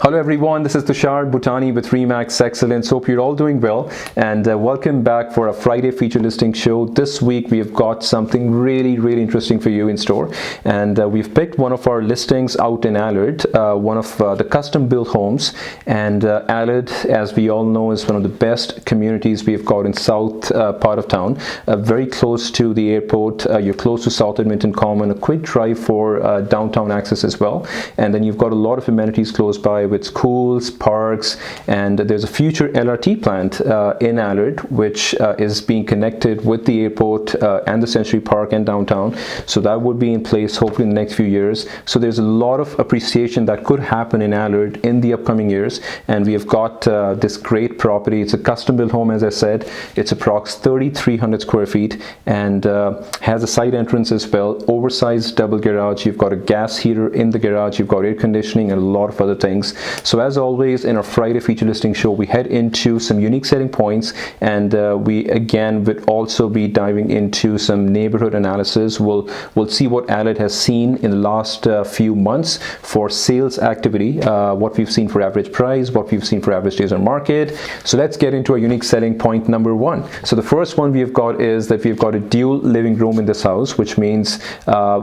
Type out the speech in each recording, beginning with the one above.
Hello everyone, this is Tushar Bhutani with Remax Excellence. Hope you're all doing well, and welcome back for a Friday feature listing show. This week we have got something really interesting for you in store, and we've picked one of our listings out in Allard, one of the custom built homes. And Allard, as we all know, is one of the best communities we've got in south part of town, very close to the airport. You're close to South Edmonton Common, a quick drive for downtown access as well, and then you've got a lot of amenities close by with schools, parks, and there's a future LRT plant in Allard, which is being connected with the airport and the Century Park and downtown. So that would be in place hopefully in the next few years. So there's a lot of appreciation that could happen in Allard in the upcoming years, and we have got this great property. It's a custom built home, as I said. It's approx 3,300 square feet and has a side entrance as well, oversized double garage. You've got a gas heater in the garage, you've got air conditioning and a lot of other things. So as always in our Friday feature listing show, we head into some unique selling points, and we again would also be diving into some neighborhood analysis. We'll see what Allard has seen in the last few months for sales activity, what we've seen for average price, what we've seen for average days on market. So let's get into our unique selling point number one. So the first one we've got is that we've got a dual living room in this house, which means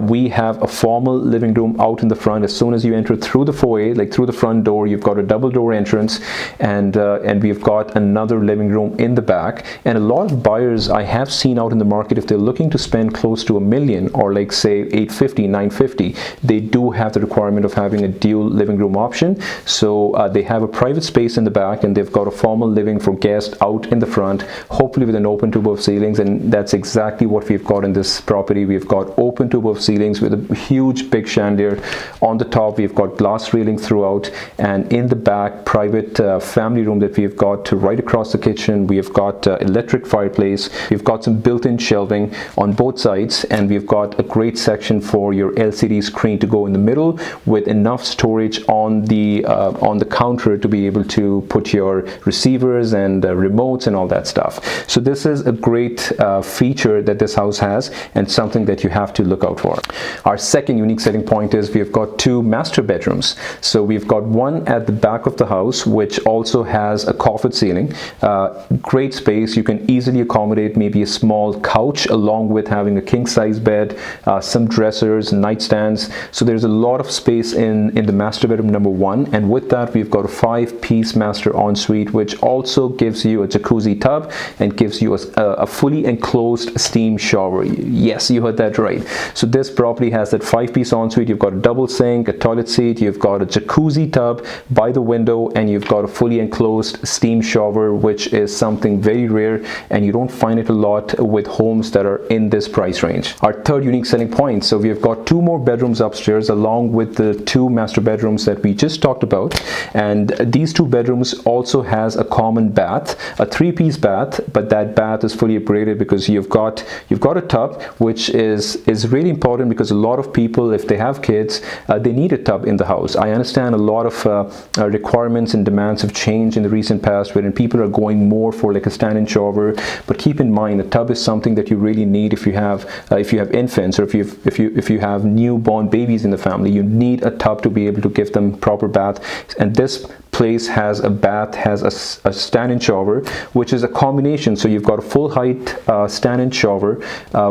we have a formal living room out in the front. As soon as you enter through the foyer, like through the front door, you've got a double door entrance, and we've got another living room in the back. And a lot of buyers I have seen out in the market, if they're looking to spend close to $1 million, or like say 850, 950, they do have the requirement of having a dual living room option. So they have a private space in the back, and they've got a formal living for guests out in the front, hopefully with an open to above ceilings. And that's exactly what we've got in this property. We've got open to above ceilings with a huge big chandelier on the top. We've got glass railing throughout, and in the back, private family room that we've got to right across the kitchen. We have got electric fireplace. We've got some built-in shelving on both sides, and we've got a great section for your LCD screen to go in the middle, with enough storage on the counter to be able to put your receivers and remotes and all that stuff. So this is a great feature that this house has, and something that you have to look out for. Our second unique selling point is we've got two master bedrooms. So we've got one at the back of the house, which also has a coffered ceiling. Great space. You can easily accommodate maybe a small couch along with having a king size bed, some dressers, nightstands. So there's a lot of space in the master bedroom number one, and with that we've got a 5-piece master ensuite, which also gives you a jacuzzi tub and gives you a fully enclosed steam shower. Yes, you heard that right. So this property has that 5-piece ensuite. You've got a double sink, a toilet seat, you've got a jacuzzi tub by the window, and you've got a fully enclosed steam shower, which is something very rare, and you don't find it a lot with homes that are in this price range. Our third unique selling point, so we've got two more bedrooms upstairs along with the two master bedrooms that we just talked about, and these two bedrooms also has a common bath, a 3-piece bath, but that bath is fully upgraded because you've got a tub, which is really important, because a lot of people, if they have kids, they need a tub in the house. I understand a lot of requirements and demands have changed in the recent past, wherein people are going more for like a stand-in shower. But keep in mind, a tub is something that you really need if you have infants, or if you have newborn babies in the family. You need a tub to be able to give them proper bath, and this place has a bath, has a stand-in shower, which is a combination. So you've got a full height stand-in shower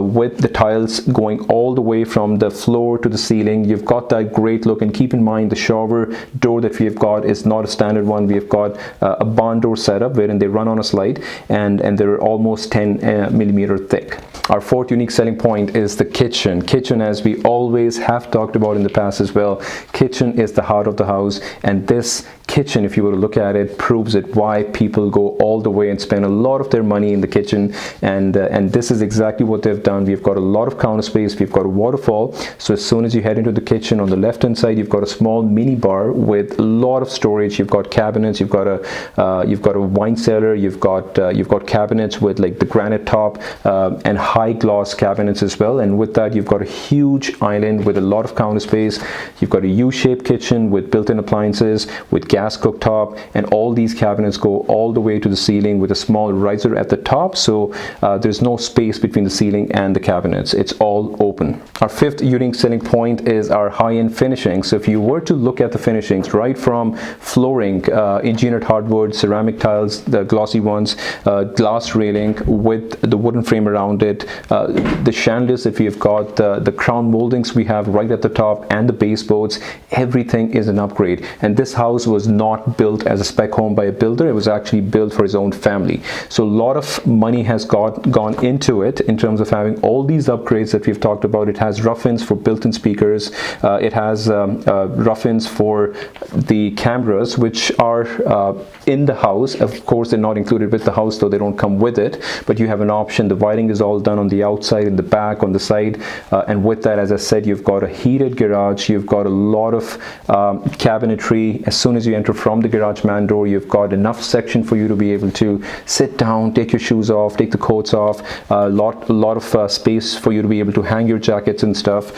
with the tiles going all the way from the floor to the ceiling. You've got that great look, and keep in mind the shower door that we've got is not a standard one. We've got a barn door setup wherein they run on a slide, and they're almost 10 millimeter thick. Our fourth unique selling point is the kitchen. Kitchen, as we always have talked about in the past as well, kitchen is the heart of the house, and this kitchen, if you were to look at it, proves it why people go all the way and spend a lot of their money in the kitchen. And this is exactly what they've done. We've got a lot of counter space, we've got a waterfall. So as soon as you head into the kitchen, on the left hand side you've got a small mini bar with a lot of storage. You've got cabinets, you've got a wine cellar, you've got cabinets with like the granite top, and high gloss cabinets as well, and with that you've got a huge island with a lot of counter space. You've got a U-shaped kitchen with built-in appliances, with gas cooktop, and all these cabinets go all the way to the ceiling with a small riser at the top, so there's no space between the ceiling and the cabinets. It's all open. Our fifth unique selling point is our high-end finishing. So if you were to look at the finishings, right from flooring, engineered hardwood, ceramic tiles, the glossy ones, glass railing with the wooden frame around it, the chandeliers that we have got, the crown moldings we have right at the top, and the baseboards, everything is an upgrade. And this house was not built as a spec home by a builder. It was actually built for his own family. So a lot of money has gone into it in terms of having all these upgrades that we've talked about. It has rough-ins for built-in speakers. It has rough-ins for the cameras, which are in the house. Of course, they're not included with the house, though they don't come with it, but you have an option. The wiring is all done on the outside, in the back, on the side, and with that, as I said, you've got a heated garage. You've got a lot of cabinetry. As soon as you enter from the garage man door, you've got enough section for you to be able to sit down, take your shoes off, take the coats off, a lot of space for you to be able to hang your jackets and stuff.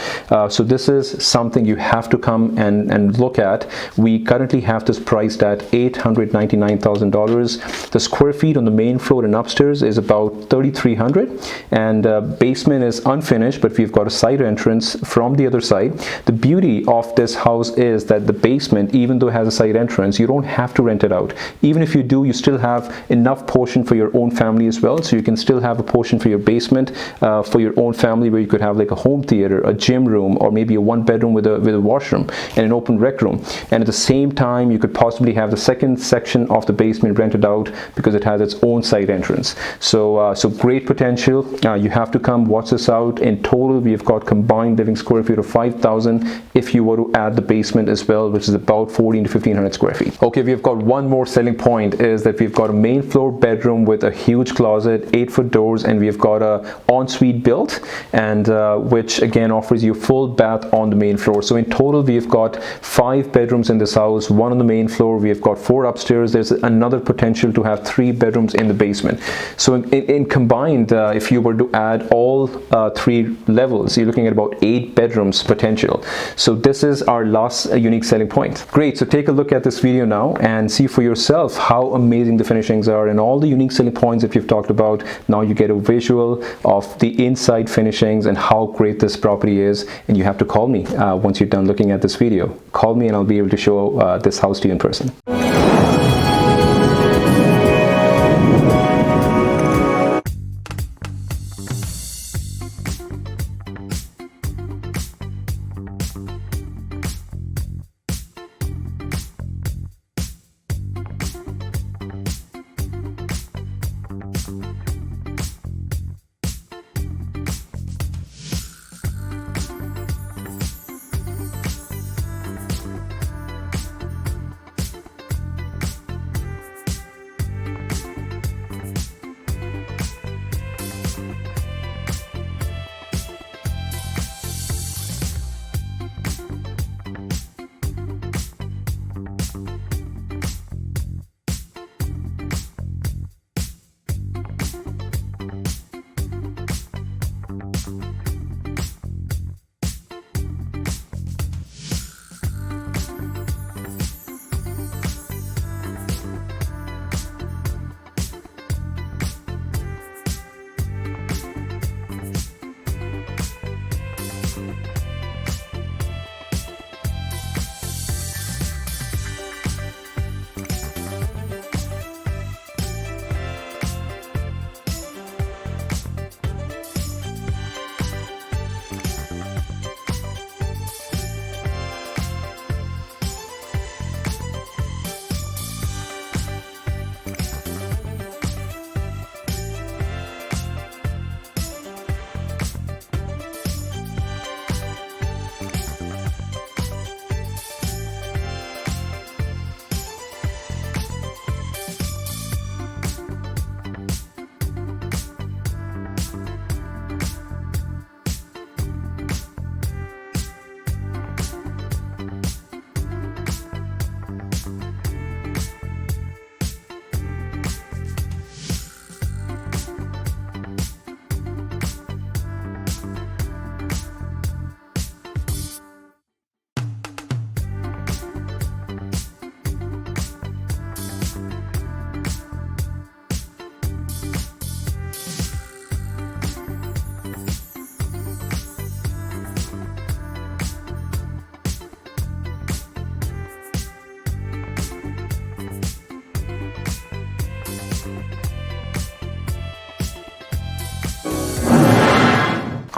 So this is something you have to come and look at. We currently have this priced at $899,000. The square feet on the main floor and upstairs is about 3,300, and basement is unfinished, but we've got a side entrance from the other side. The beauty of this house is that the basement, even though it has a side entrance, you don't have to rent it out. Even if you do, you still have enough portion for your own family as well, so you can still have a portion for your basement for your own family, where you could have like a home theater, a gym room, or maybe a one bedroom with a washroom and an open rec room. And at the same time, you could possibly have the second section of the basement rented out because it has its own side entrance. So great potential. You have to come watch this out. In total, we've got combined living square feet of 5,000 if you were to add the basement as well, which is about 14 to 1,500 square feet. Okay, we've got one more selling point, is that we've got a main floor bedroom with a huge closet, 8-foot doors, and we've got a ensuite built, and which again offers you full bath on the main floor. So in total, we've got 5 bedrooms in this house, 1 on the main floor. We've got 4 upstairs. There's another potential to have 3 bedrooms in the basement. So in combined, if you were to add all 3 levels, you're looking at about 8 bedrooms potential. So this is our last unique selling point. Great. So take a look at this video now and see for yourself how amazing the finishings are and all the unique selling points that we've talked about. Now you get a visual of the inside finishings and how great this property is, and you have to call me once you're done looking at this video. Call me and I'll be able to show this house to you in person.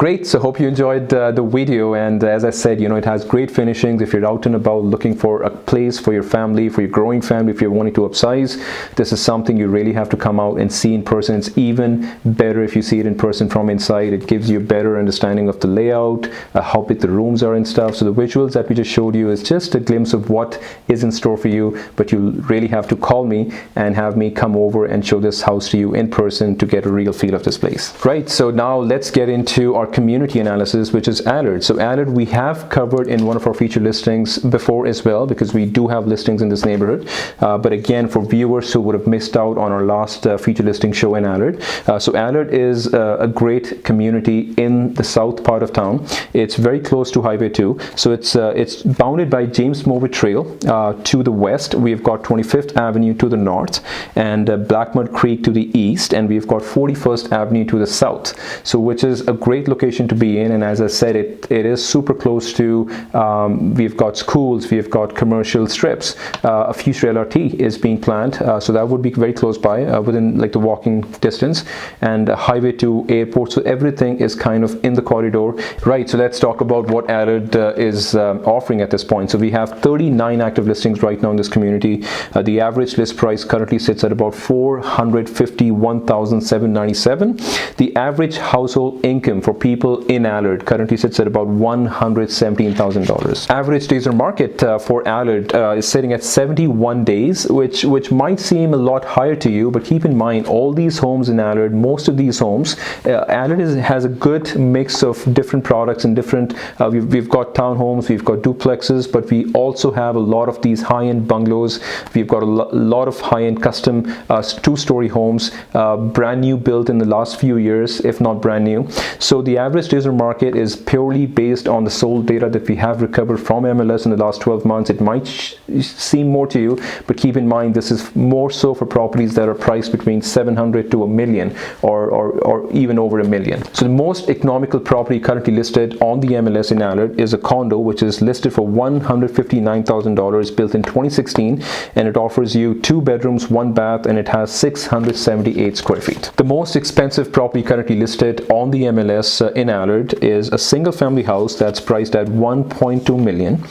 Great. So hope you enjoyed the video, and as I said, it has great finishings. If you're out and about looking for a place for your family, for your growing family, if you're wanting to upsize, this is something you really have to come out and see in person. It's even better if you see it in person from inside. It gives you a better understanding of the layout, how big the rooms are and stuff. So the visuals that we just showed you is just a glimpse of what is in store for you, but you really have to call me and have me come over and show this house to you in person to get a real feel of this place. Right, so now let's get into our community analysis, which is Allard. So Allard we have covered in one of our feature listings before as well, because we do have listings in this neighborhood, but again, for viewers who would have missed out on our last feature listing show in Allard, so Allard is a great community in the south part of town. It's very close to Highway 2, so it's bounded by James Mowat Trail to the west. We've got 25th Avenue to the north, and Blackmud Creek to the east, and we've got 41st Avenue to the south, so which is a great location to be in. And as I said, it is super close to we've got schools, we've got commercial strips, a future LRT is being planned, so that would be very close by, within like the walking distance, and Highway 2, airport, so everything is kind of in the corridor. Right, so let's talk about what Allard is offering at this point. So we have 39 active listings right now in this community. The average list price currently sits at about $451,797. The average household income for people in Allard currently sits at about $117,000. Average days on market for Allard is sitting at 71 days, which might seem a lot higher to you, but keep in mind all these homes in Allard, most of these homes, Allard has a good mix of different products and different, we've got townhomes, we've got duplexes, but we also have a lot of these high-end bungalows. We've got a lot of high-end custom two-story homes, brand new, built in the last few years, if not brand new. So the average days on market is purely based on the sold data that we have recovered from MLS in the last 12 months. It might seem more to you, but keep in mind this is more so for properties that are priced between 700 to $1 million, or even over $1 million. So the most economical property currently listed on the MLS in Allard is a condo, which is listed for $159,000, built in 2016, and it offers you 2 bedrooms, 1 bath, and it has 678 square feet. The most expensive property currently listed on the MLS in Allard is a single family house that's priced at $1.2 million,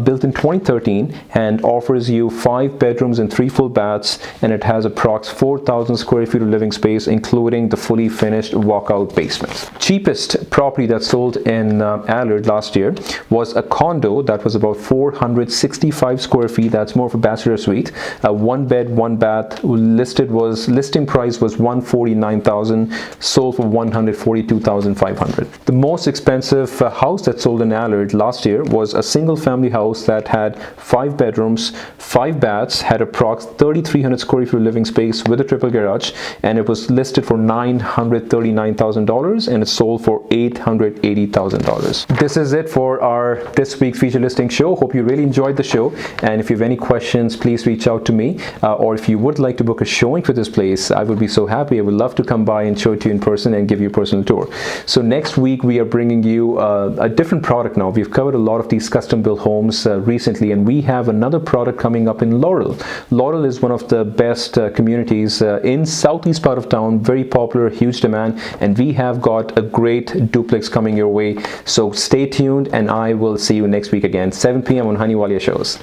built in 2013, and offers you 5 bedrooms and 3 full baths, and it has approx 4,000 square feet of living space, including the fully finished walkout basement. Cheapest property that sold in Allard last year was a condo that was about 465 square feet. That's more of a bachelor suite, 1 bed, 1 bath. Listing price was $149,000, sold for $142,500. The most expensive house that sold in Allard last year was a single family house that had 5 bedrooms, 5 baths, had approx 3,300 square feet of living space with a triple garage, and it was listed for $939,000, and it sold for $880,000. This is it for our this week's feature listing show. Hope you really enjoyed the show, and if you have any questions, please reach out to me, or if you would like to book a showing for this place, I would be so happy. I would love to come by and show it to you in person and give you a personal tour. So next week we are bringing you a different product. Now we've covered a lot of these custom built homes recently, and we have another product coming up in Laurel. Laurel is one of the best communities in southeast part of town, very popular, huge demand, and we have got a great duplex coming your way. So stay tuned, and I will see you next week again, 7 p.m. on Honey Walia Shows.